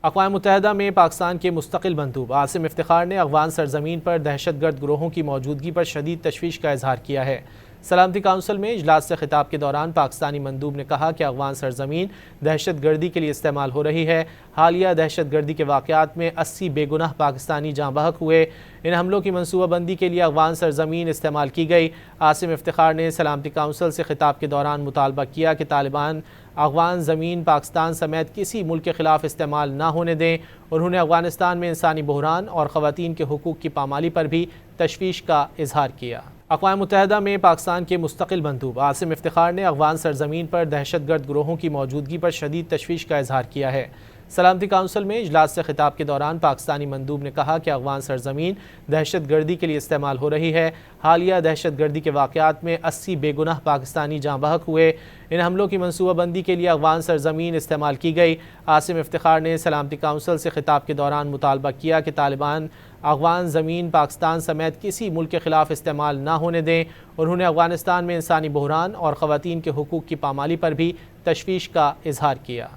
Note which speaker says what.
Speaker 1: اقوام متحدہ میں پاکستان کے مستقل مندوب عاصم افتخار نے افغان سرزمین پر دہشت گرد گروہوں کی موجودگی پر شدید تشویش کا اظہار کیا ہے۔ سلامتی کونسل میں اجلاس سے خطاب کے دوران پاکستانی مندوب نے کہا کہ افغان سرزمین دہشت گردی کے لیے استعمال ہو رہی ہے۔ حالیہ دہشت گردی کے واقعات میں 80 بے گناہ پاکستانی جاں بحق ہوئے۔ ان حملوں کی منصوبہ بندی کے لیے افغان سرزمین استعمال کی گئی۔ عاصم افتخار نے سلامتی کونسل سے خطاب کے دوران مطالبہ کیا کہ طالبان افغان زمین پاکستان سمیت کسی ملک کے خلاف استعمال نہ ہونے دیں۔ انہوں نے افغانستان میں انسانی بحران اور خواتین کے حقوق کی پامالی پر بھی تشویش کا اظہار کیا۔ اقوام متحدہ میں پاکستان کے مستقل مندوب عاصم افتخار نے افغان سرزمین پر دہشت گرد گروہوں کی موجودگی پر شدید تشویش کا اظہار کیا ہے۔ سلامتی کونسل میں اجلاس سے خطاب کے دوران پاکستانی مندوب نے کہا کہ افغان سرزمین دہشت گردی کے لیے استعمال ہو رہی ہے۔ حالیہ دہشت گردی کے واقعات میں 80 بے گناہ پاکستانی جاں بحق ہوئے۔ ان حملوں کی منصوبہ بندی کے لیے افغان سرزمین استعمال کی گئی۔ عاصم افتخار نے سلامتی کونسل سے خطاب کے دوران مطالبہ کیا کہ طالبان افغان زمین پاکستان سمیت کسی ملک کے خلاف استعمال نہ ہونے دیں۔ انہوں نے افغانستان میں انسانی بحران اور خواتین کے حقوق کی پامالی پر بھی تشویش کا اظہار کیا۔